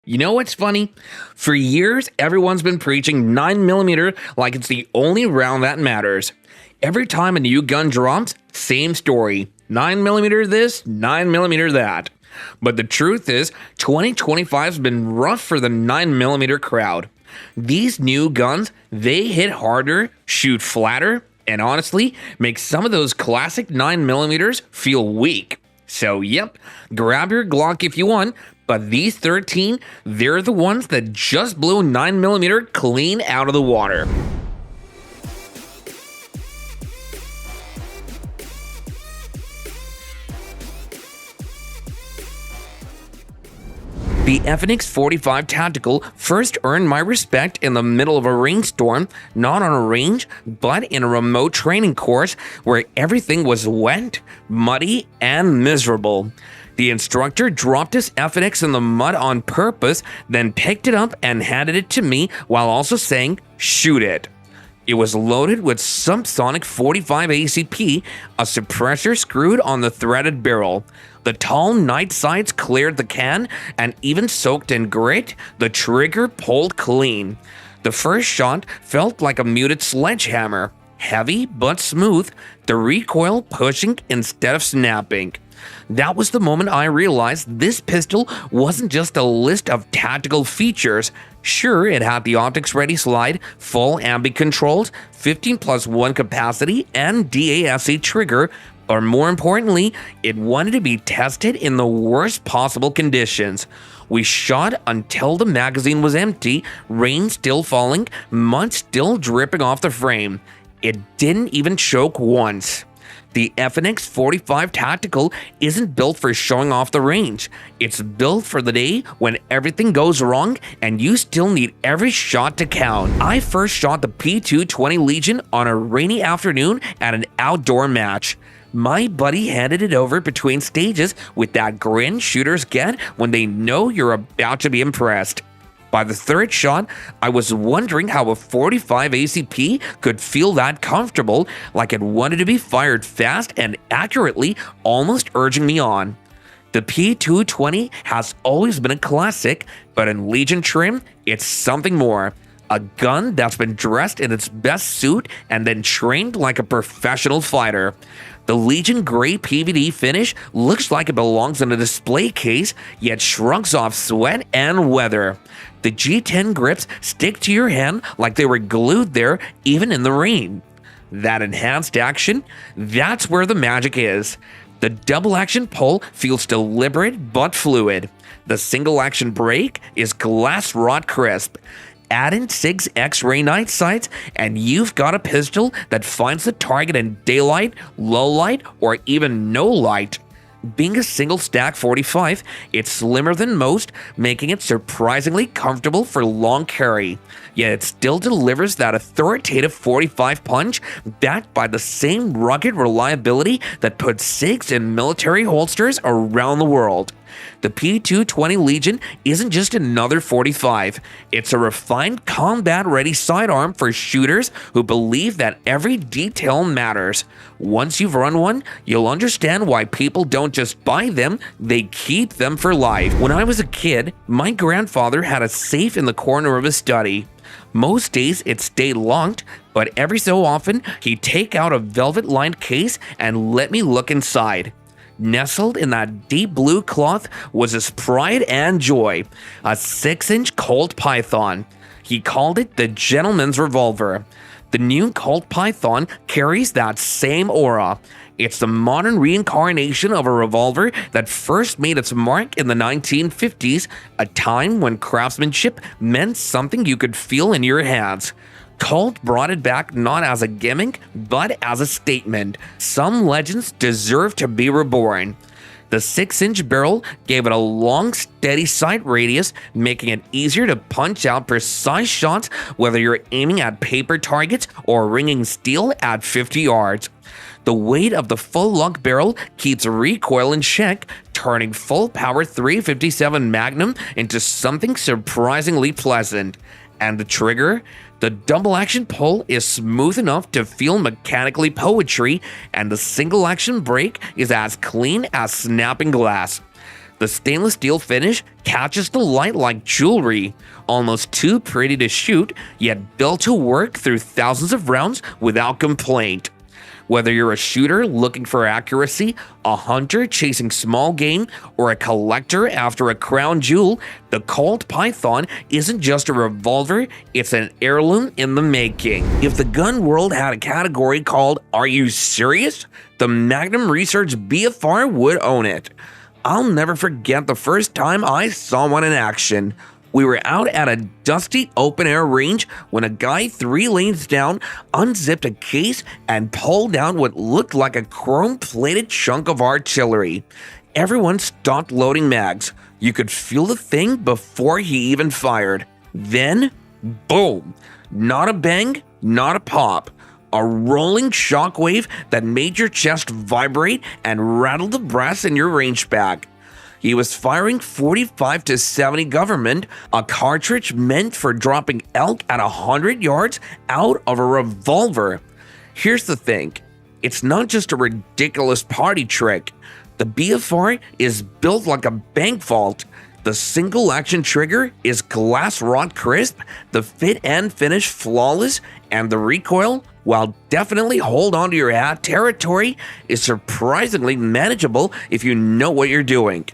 You know what's funny? For years, everyone's been preaching 9mm like it's the only round that matters. Every time a new gun drops, same story. 9mm this, 9mm that. But the truth is, 2025's been rough for the 9mm crowd. These new guns, they hit harder, shoot flatter, and honestly, make some of those classic 9mm feel weak. So yep, grab your Glock if you want, but these 13, they're the ones that just blew 9mm clean out of the water. The FNX 45 Tactical first earned my respect in the middle of a rainstorm, not on a range, but in a remote training course where everything was wet, muddy, and miserable. The instructor dropped his FNX in the mud on purpose, then picked it up and handed it to me while also saying, "Shoot it." It was loaded with subsonic 45 ACP, a suppressor screwed on the threaded barrel. The tall night sights cleared the can, and even soaked in grit, the trigger pulled clean. The first shot felt like a muted sledgehammer, heavy but smooth, the recoil pushing instead of snapping. That was the moment I realized this pistol wasn't just a list of tactical features. Sure, it had the optics ready slide, full ambi controls, 15+1 capacity, and DASC trigger, but more importantly, it wanted to be tested in the worst possible conditions. We shot until the magazine was empty, rain still falling, mud still dripping off the frame. It didn't even choke once. The FNX 45 Tactical isn't built for showing off the range. It's built for the day when everything goes wrong and you still need every shot to count. I first shot the P220 Legion on a rainy afternoon at an outdoor match. My buddy handed it over between stages with that grin shooters get when they know you're about to be impressed. By the third shot, I was wondering how a 45 ACP could feel that comfortable, like it wanted to be fired fast and accurately, almost urging me on. The P220 has always been a classic, but in Legion trim, it's something more. A gun that's been dressed in its best suit and then trained like a professional fighter. The Legion gray PVD finish looks like it belongs in a display case, yet shrugs off sweat and weather. The G10 grips stick to your hand like they were glued there even in the rain. That enhanced action, that's where the magic is. The double action pull feels deliberate but fluid. The single action break is glass rod crisp. Add in Sig's X-ray night sights, and you've got a pistol that finds the target in daylight, low light, or even no light. Being a single stack 45, it's slimmer than most, making it surprisingly comfortable for long carry. Yet it still delivers that authoritative 45 punch, backed by the same rugged reliability that puts Sigs in military holsters around the world. The P220 Legion isn't just another 45. It's a refined combat-ready sidearm for shooters who believe that every detail matters. Once you've run one, you'll understand why people don't just buy them, they keep them for life. When I was a kid, my grandfather had a safe in the corner of his study. Most days it stayed locked, but every so often he'd take out a velvet-lined case and let me look inside. Nestled in that deep blue cloth was his pride and joy, a 6-inch Colt Python. He called it the gentleman's revolver. The new Colt Python carries that same aura. It's the modern reincarnation of a revolver that first made its mark in the 1950s, a time when craftsmanship meant something you could feel in your hands. Colt brought it back not as a gimmick, but as a statement. Some legends deserve to be reborn. The 6-inch barrel gave it a long, steady sight radius, making it easier to punch out precise shots whether you're aiming at paper targets or ringing steel at 50 yards. The weight of the full-lug barrel keeps recoil in check, turning full-power .357 Magnum into something surprisingly pleasant. And the trigger? The double-action pull is smooth enough to feel mechanically poetry, and the single-action break is as clean as snapping glass. The stainless steel finish catches the light like jewelry, almost too pretty to shoot, yet built to work through thousands of rounds without complaint. Whether you're a shooter looking for accuracy, a hunter chasing small game, or a collector after a crown jewel, the Colt Python isn't just a revolver, it's an heirloom in the making. If the gun world had a category called "Are You Serious?", the Magnum Research BFR would own it. I'll never forget the first time I saw one in action. We were out at a dusty open-air range when a guy 3 lanes down unzipped a case and pulled out what looked like a chrome-plated chunk of artillery. Everyone stopped loading mags. You could feel the thing before he even fired. Then, boom! Not a bang, not a pop. A rolling shockwave that made your chest vibrate and rattled the brass in your range bag. He was firing 45 to 70 government, a cartridge meant for dropping elk at 100 yards out of a revolver. Here's the thing, it's not just a ridiculous party trick. The BFR is built like a bank vault. The single action trigger is glass rod crisp, the fit and finish flawless, and the recoil, while definitely hold on to your hat territory, is surprisingly manageable if you know what you're doing.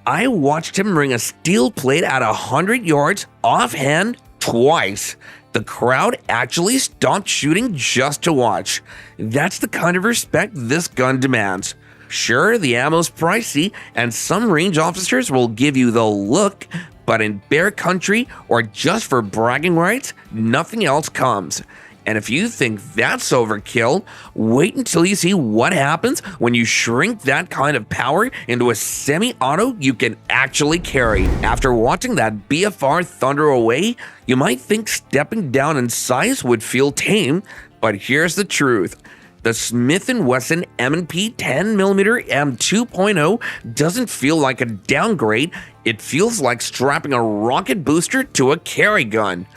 I watched him ring a steel plate at 100 yards offhand twice. The crowd actually stopped shooting just to watch. That's the kind of respect this gun demands. Sure, the ammo's pricey, and some range officers will give you the look, but in bear country or just for bragging rights, nothing else comes. And if you think that's overkill, wait until you see what happens when you shrink that kind of power into a semi-auto you can actually carry. After watching that BFR thunder away, you might think stepping down in size would feel tame, but here's the truth. The Smith & Wesson M&P 10mm M2.0 doesn't feel like a downgrade, it feels like strapping a rocket booster to a carry gun.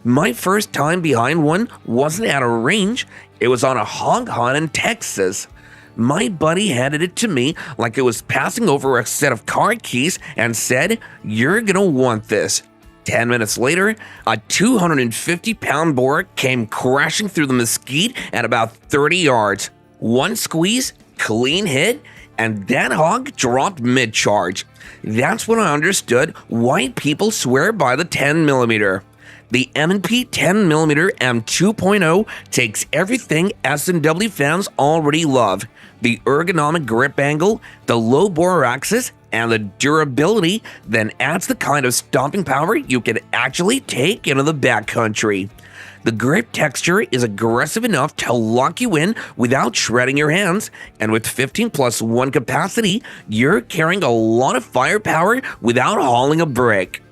My first time behind one wasn't at a range, it was on a hog hunt in Texas. My buddy handed it to me like it was passing over a set of car keys and said, "You're gonna want this." 10 minutes later, a 250-pound boar came crashing through the mesquite at about 30 yards. One squeeze, clean hit, and that hog dropped mid-charge. That's when I understood why people swear by the 10mm. The M&P 10mm M2.0 takes everything S&W fans already love. The ergonomic grip angle, the low bore axis, and the durability, then adds the kind of stomping power you can actually take into the backcountry. The grip texture is aggressive enough to lock you in without shredding your hands, and with 15+1 capacity, you're carrying a lot of firepower without hauling a brick.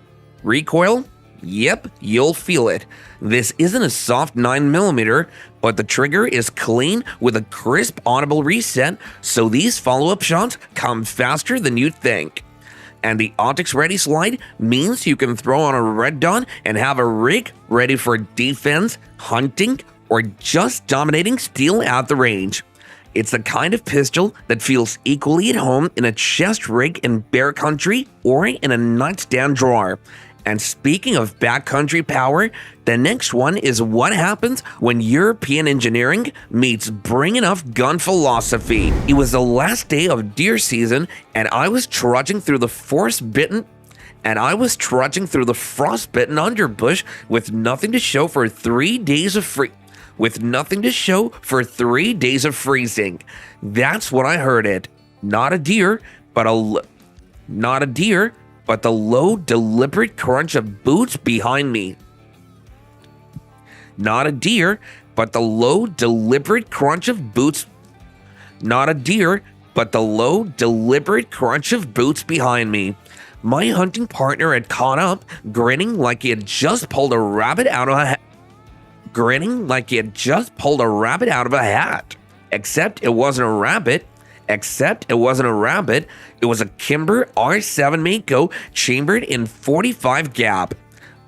Recoil? Yep, you'll feel it. This isn't a soft 9mm, but the trigger is clean with a crisp audible reset, so these follow-up shots come faster than you'd think. And the optics ready slide means you can throw on a red dot and have a rig ready for defense, hunting, or just dominating steel at the range. It's the kind of pistol that feels equally at home in a chest rig in bear country or in a nightstand drawer. And speaking of backcountry power, the next one is what happens when European engineering meets bring enough gun philosophy. It was the last day of deer season, and I was trudging through the frostbitten underbush with nothing to show for 3 days of freezing. That's what I heard it. Not a deer, but the low, deliberate crunch of boots behind me. Not a deer, but the low, deliberate crunch of boots. Not a deer, but the low, deliberate crunch of boots behind me. My hunting partner had caught up, grinning like he had just pulled a rabbit out of a hat. Except it wasn't a rabbit. It was a Kimber R7 Mako chambered in 45 gap.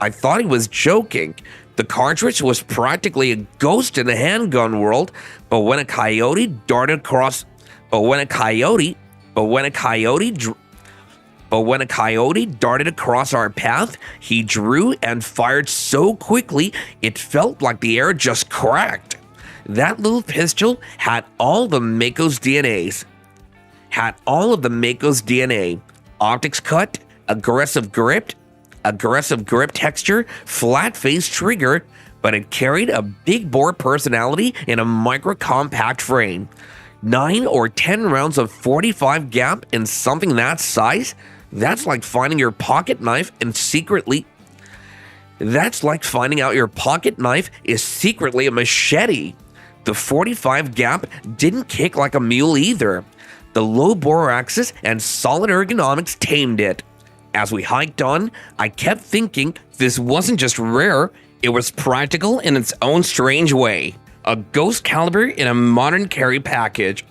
I thought he was joking. The cartridge was practically a ghost in the handgun world, but when a coyote But when a coyote darted across our path, he drew and fired so quickly it felt like the air just cracked. That little pistol had all the Mako's DNAs. Optics cut, aggressive grip texture, flat face trigger, but it carried a big bore personality in a micro compact frame. 9 or 10 rounds of 45 gap in something that size? That's like finding your pocket knife and That's like finding out your pocket knife is secretly a machete. The 45 gap didn't kick like a mule either. The low bore axis and solid ergonomics tamed it. As we hiked on, I kept thinking this wasn't just rare, it was practical in its own strange way. A ghost caliber in a modern carry package.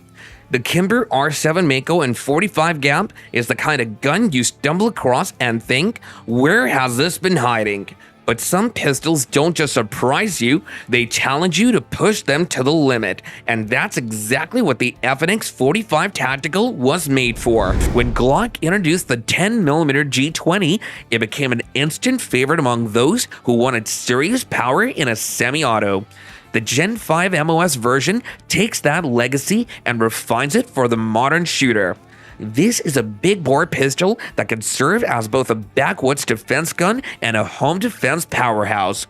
The Kimber R7 Mako in 45 gap is the kind of gun you stumble across and think, where has this been hiding? But some pistols don't just surprise you, they challenge you to push them to the limit. And that's exactly what the FNX 45 Tactical was made for. When Glock introduced the 10mm G20, it became an instant favorite among those who wanted serious power in a semi-auto. The Gen 5 MOS version takes that legacy and refines it for the modern shooter. This is a big bore pistol that can serve as both a backwoods defense gun and a home defense powerhouse.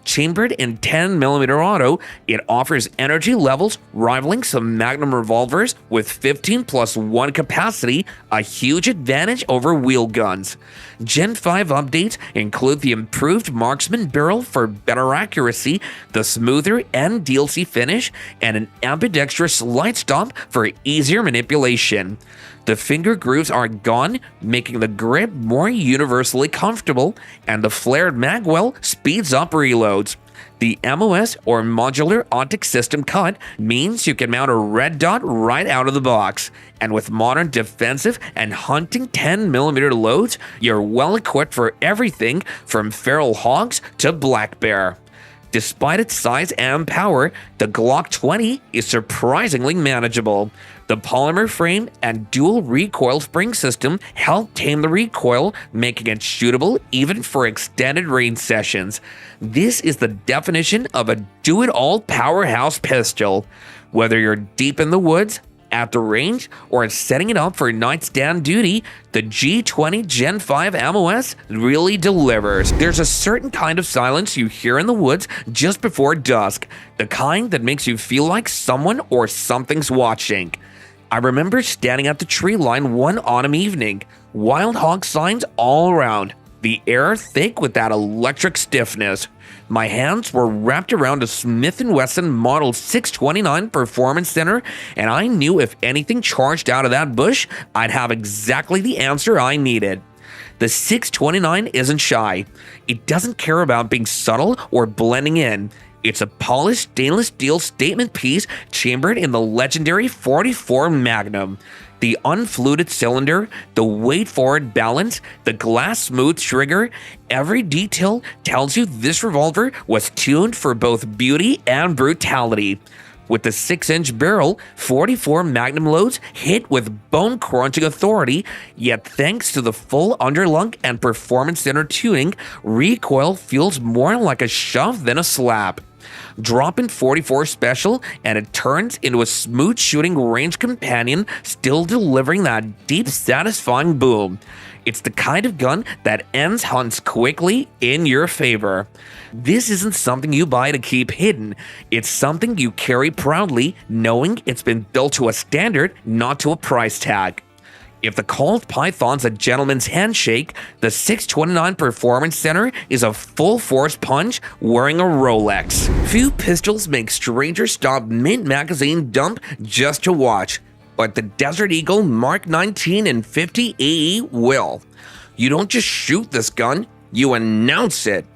Chambered in 10mm auto, it offers energy levels rivaling some Magnum revolvers with 15+1 capacity, a huge advantage over wheel guns. Gen 5 updates include the improved marksman barrel for better accuracy, the smoother NDLC finish, and an ambidextrous light stop for easier manipulation. The finger grooves are gone, making the grip more universally comfortable, and the flared magwell speeds up reloads. The MOS or Modular Optic System cut means you can mount a red dot right out of the box, and with modern defensive and hunting 10mm loads, you're well equipped for everything from feral hogs to black bear. Despite its size and power, the Glock 20 is surprisingly manageable. The polymer frame and dual recoil spring system help tame the recoil, making it shootable even for extended range sessions. This is the definition of a do-it-all powerhouse pistol. Whether you're deep in the woods, at the range, or setting it up for nightstand duty, the G20 Gen 5 MOS really delivers. There's a certain kind of silence you hear in the woods just before dusk, the kind that makes you feel like someone or something's watching. I remember standing at the tree line one autumn evening, wild hog signs all around, the air thick with that electric stiffness. My hands were wrapped around a Smith & Wesson Model 629 Performance Center, and I knew if anything charged out of that bush, I'd have exactly the answer I needed. The 629 isn't shy. It doesn't care about being subtle or blending in. It's a polished stainless steel statement piece chambered in the legendary 44 Magnum. The unfluted cylinder, the weight-forward balance, the glass-smooth trigger, every detail tells you this revolver was tuned for both beauty and brutality. With the 6-inch barrel, 44 Magnum loads hit with bone-crunching authority, yet thanks to the full underlung and performance center tuning, recoil feels more like a shove than a slap. Drop in 44 Special and it turns into a smooth shooting range companion, still delivering that deep satisfying boom. It's the kind of gun that ends hunts quickly in your favor. This isn't something you buy to keep hidden. It's something you carry proudly, knowing it's been built to a standard, not to a price tag. If the Colt Python's a gentleman's handshake, the 629 Performance Center is a full-force punch wearing a Rolex. Few pistols make strangers stop mid-magazine dump just to watch, but the Desert Eagle Mark 19 and 50 AE will. You don't just shoot this gun, you announce it.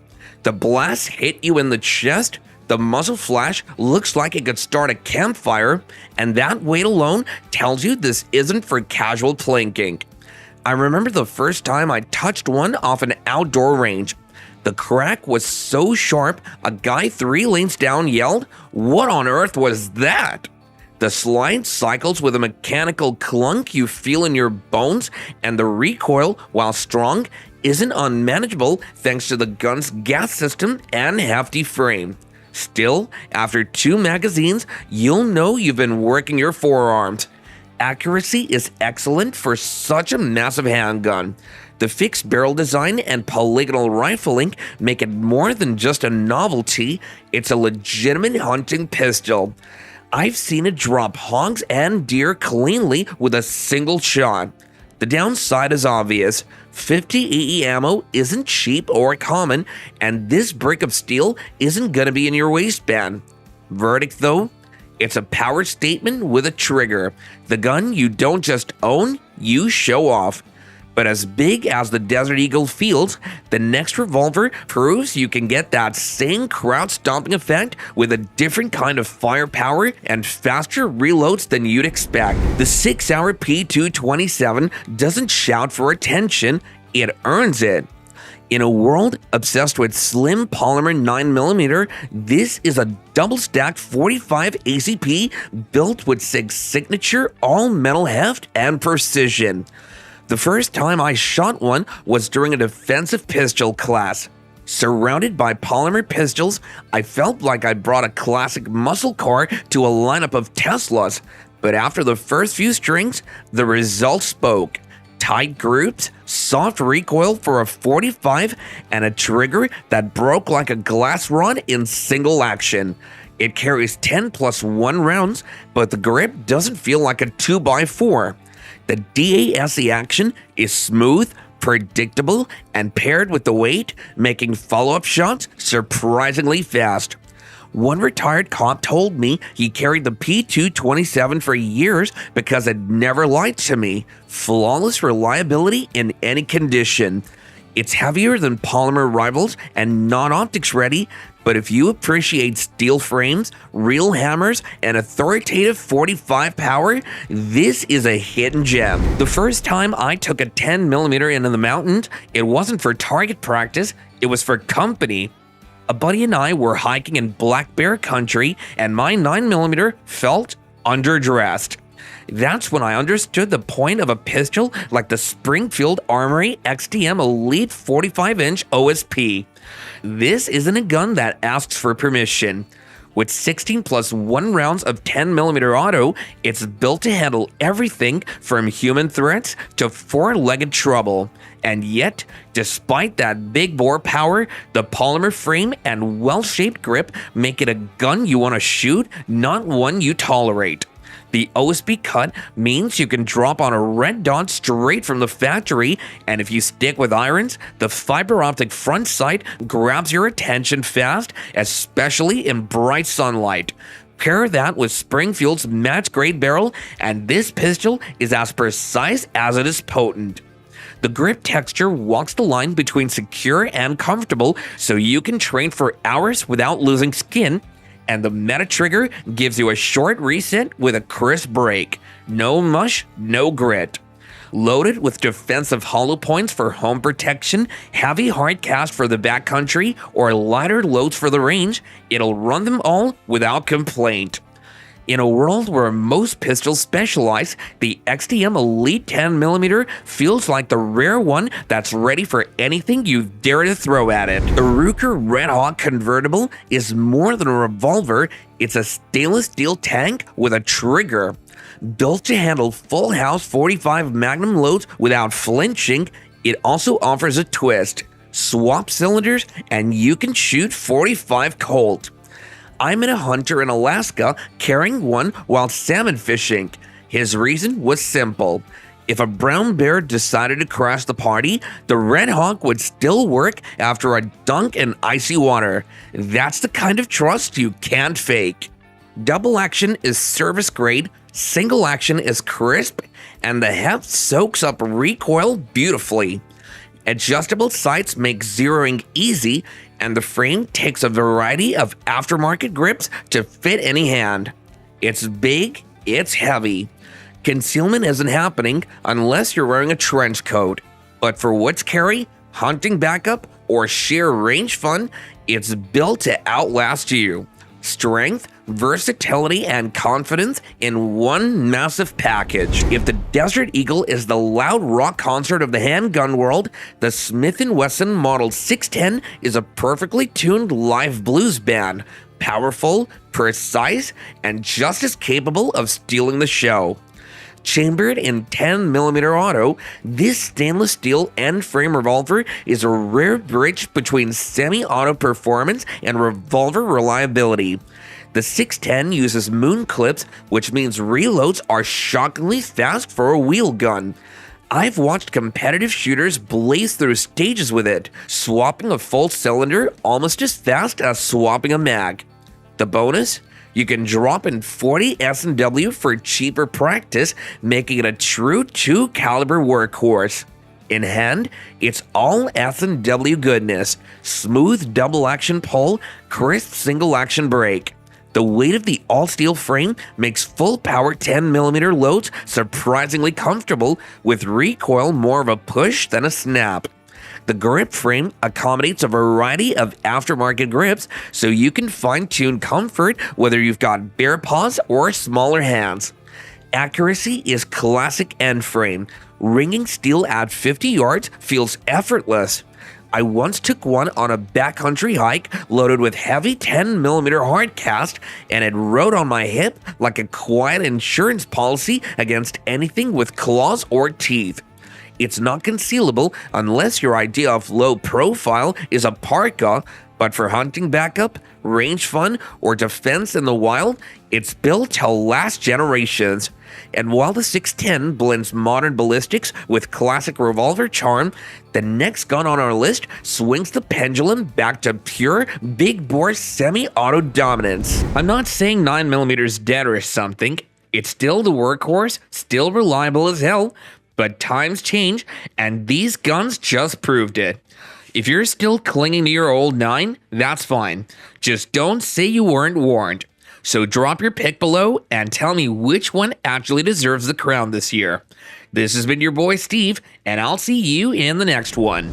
The blast hit you in the chest, the muzzle flash looks like it could start a campfire, and that weight alone tells you this isn't for casual plinking. I remember the first time I touched one off an outdoor range. The crack was so sharp, a guy 3 lanes down yelled, "What on earth was that?" The slide cycles with a mechanical clunk you feel in your bones, and the recoil, while strong, isn't unmanageable thanks to the gun's gas system and hefty frame. Still, after 2 magazines, you'll know you've been working your forearms. Accuracy is excellent for such a massive handgun. The fixed barrel design and polygonal rifling make it more than just a novelty, it's a legitimate hunting pistol. I've seen it drop hogs and deer cleanly with a single shot. The downside is obvious. 50 AE ammo isn't cheap or common, and this brick of steel isn't gonna be in your waistband. Verdict though? It's a power statement with a trigger. The gun you don't just own, you show off. But as big as the Desert Eagle feels, the next revolver proves you can get that same crowd-stomping effect with a different kind of firepower and faster reloads than you'd expect. The Sig Sauer P227 doesn't shout for attention, it earns it. In a world obsessed with slim polymer 9mm, this is a double-stacked 45 ACP built with Sig's signature all-metal heft and precision. The first time I shot one was during a defensive pistol class. Surrounded by polymer pistols, I felt like I brought a classic muscle car to a lineup of Teslas, but after the first few strings, the results spoke. Tight groups, soft recoil for a 45, and a trigger that broke like a glass rod in single action. It carries 10+1 rounds, but the grip doesn't feel like a 2x4. The DASE action is smooth, predictable, and paired with the weight, making follow-up shots surprisingly fast. One retired cop told me he carried the P227 for years because it never lied to me. Flawless reliability in any condition. It's heavier than polymer rivals and not optics ready, but if you appreciate steel frames, real hammers, and authoritative 45 power, this is a hidden gem. The first time I took a 10mm into the mountains, it wasn't for target practice, it was for company. A buddy and I were hiking in black bear country, and my 9mm felt underdressed. That's when I understood the point of a pistol like the Springfield Armory XDM Elite 45-inch OSP. This isn't a gun that asks for permission. With 16+1 rounds of 10mm auto, it's built to handle everything from human threats to four-legged trouble. And yet, despite that big bore power, the polymer frame and well-shaped grip make it a gun you want to shoot, not one you tolerate. The OSB cut means you can drop on a red dot straight from the factory, and if you stick with irons, the fiber optic front sight grabs your attention fast, especially in bright sunlight. Pair that with Springfield's match-grade barrel, and this pistol is as precise as it is potent. The grip texture walks the line between secure and comfortable, so you can train for hours without losing skin, and the meta trigger gives you a short reset with a crisp break. No mush, no grit. Loaded with defensive hollow points for home protection, heavy hard cast for the backcountry, or lighter loads for the range, it'll run them all without complaint. In a world where most pistols specialize, the XDM Elite 10mm feels like the rare one that's ready for anything you dare to throw at it. The Ruger Redhawk convertible is more than a revolver, it's a stainless steel tank with a trigger. Built to handle full house 45 Magnum loads without flinching, it also offers a twist. Swap cylinders and you can shoot 45 Colt. I met a hunter in Alaska carrying one while salmon fishing. His reason was simple. If a brown bear decided to crash the party, the Redhawk would still work after a dunk in icy water. That's the kind of trust you can't fake. Double action is service grade, single action is crisp, and the heft soaks up recoil beautifully. Adjustable sights make zeroing easy, and the frame takes a variety of aftermarket grips to fit any hand. It's big, it's heavy. Concealment isn't happening unless you're wearing a trench coat. But for woods carry, hunting backup, or sheer range fun, it's built to outlast you. Strength, versatility, and confidence in one massive package. If the Desert Eagle is the loud rock concert of the handgun world, the Smith & Wesson Model 610 is a perfectly tuned live blues band, powerful, precise, and just as capable of stealing the show. Chambered in 10mm auto, this stainless steel end-frame revolver is a rare bridge between semi-auto performance and revolver reliability. The 610 uses moon clips, which means reloads are shockingly fast for a wheel gun. I've watched competitive shooters blaze through stages with it, swapping a full cylinder almost as fast as swapping a mag. The bonus? You can drop in 40 S&W for cheaper practice, making it a true 2-caliber workhorse. In hand, it's all S&W goodness, smooth double-action pull, crisp single-action brake. The weight of the all-steel frame makes full-power 10mm loads surprisingly comfortable, with recoil more of a push than a snap. The grip frame accommodates a variety of aftermarket grips, so you can fine-tune comfort whether you've got bare paws or smaller hands. Accuracy is classic end frame. Ringing steel at 50 yards feels effortless. I once took one on a backcountry hike loaded with heavy 10mm hard cast, and it rode on my hip like a quiet insurance policy against anything with claws or teeth. It's not concealable unless your idea of low profile is a parka, but for hunting backup, range fun, or defense in the wild, it's built to last generations. And while the 610 blends modern ballistics with classic revolver charm, the next gun on our list swings the pendulum back to pure big bore semi-auto dominance. I'm not saying 9mm is dead or something. It's still the workhorse, still reliable as hell, but times change, and these guns just proved it. If you're still clinging to your old 9, that's fine. Just don't say you weren't warned. So drop your pick below and tell me which one actually deserves the crown this year. This has been your boy Steve, and I'll see you in the next one.